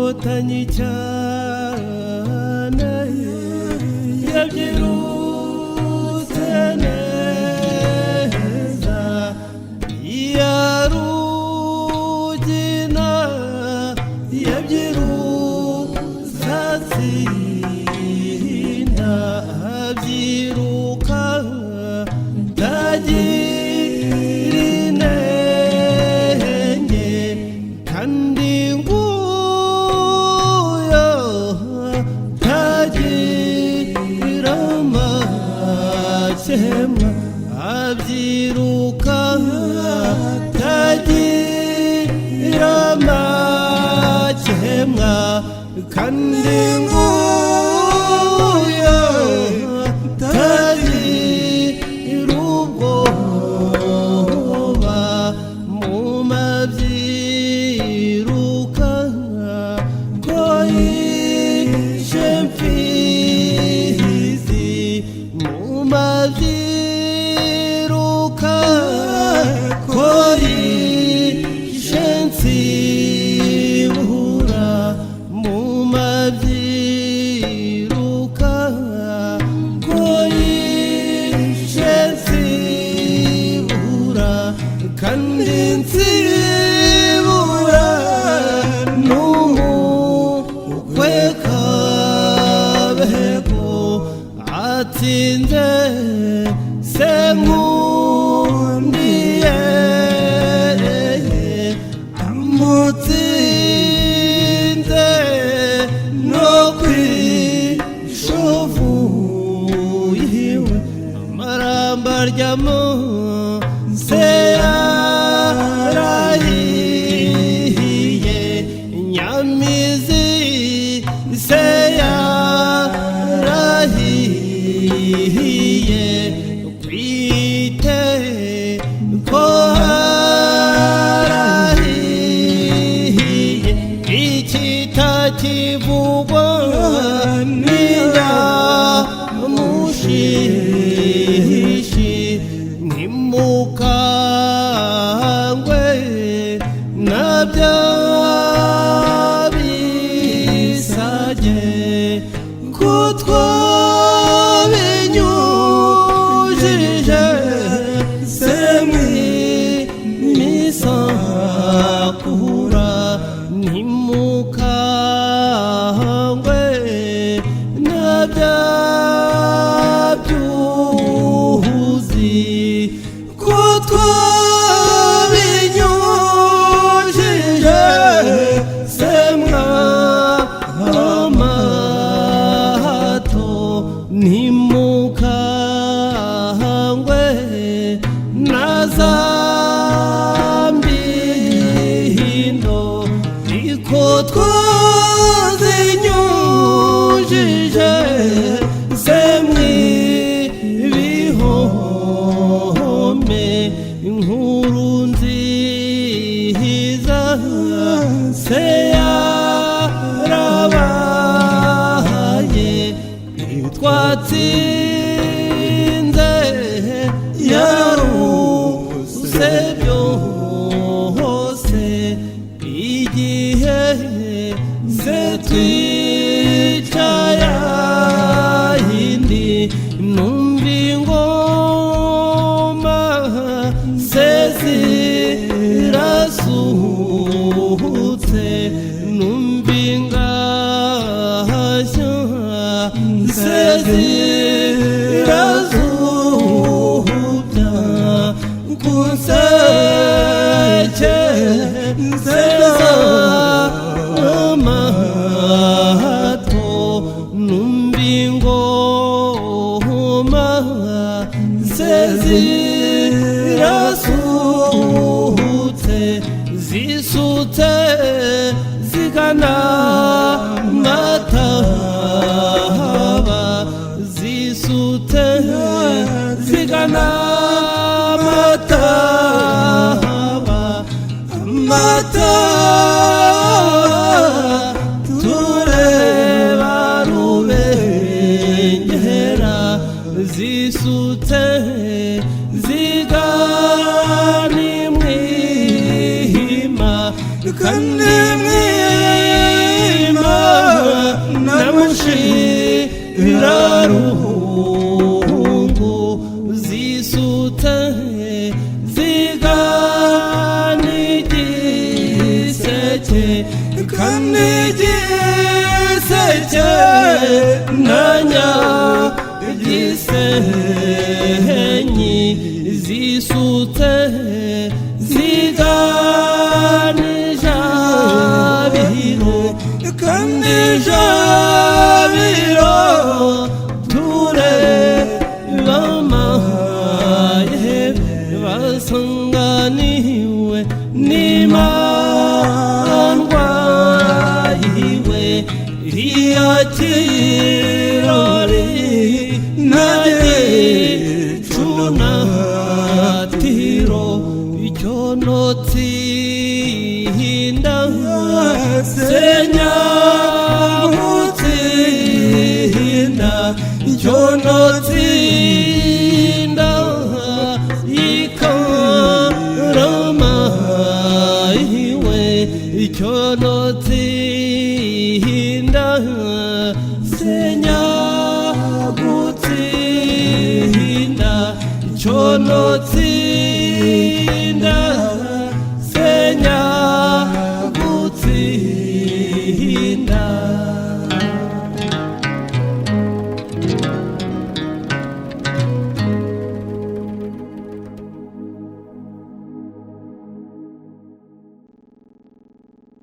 inkotanyi cyane yabyirutse neza ya Rugina yabyirutse atsinda abyiruka ndagira inenge kandi nguyo ntagira amakemwa abyiruka ntagira amakemwa kandi nguyo ntagira ubwoba mu mabyiruka ko yishe mfizi mu mabyiruka ko yishe nsibura mu mabyiruka ko yishe nsibura kandi nsibura n'umukwe Kabego atsinze Senkundiye amutsinze no kwishovu yiwe amaramba aryamo se yarahiye Nyamizi se yarahiye kwite ko harahiye ikitakivugwa n'inyamushishi ntimukangwe na bya bisage ko twabinyujije misakura ntimukangwe na bya byuzi ko twabinyujije amato ntimukangwe na za mbindo iko twazinyujije ibihome inkuru nziza se yarabaye twatsinze yaruse byose igihe se twicaye ahindi numva ingoma se zirasuhutse numva ingashya se zirazubya kunseke nzeza amato numva ingoma se zirasuhutse zisutse zigana Mataba zisutse zigana Mataba tureba Rubengera zisutse zigana imwihima kandi kanigise nanya gisenyi zisutse ziganijabiro kandi jabiro ture bamaye basanganiwe n'imandwa yiwe riyakirori nagicunatiro icyonotsinda senyagutsinda icyonotsinda ikarama iwe icyonotsinda senyagutsinda icyonotsinda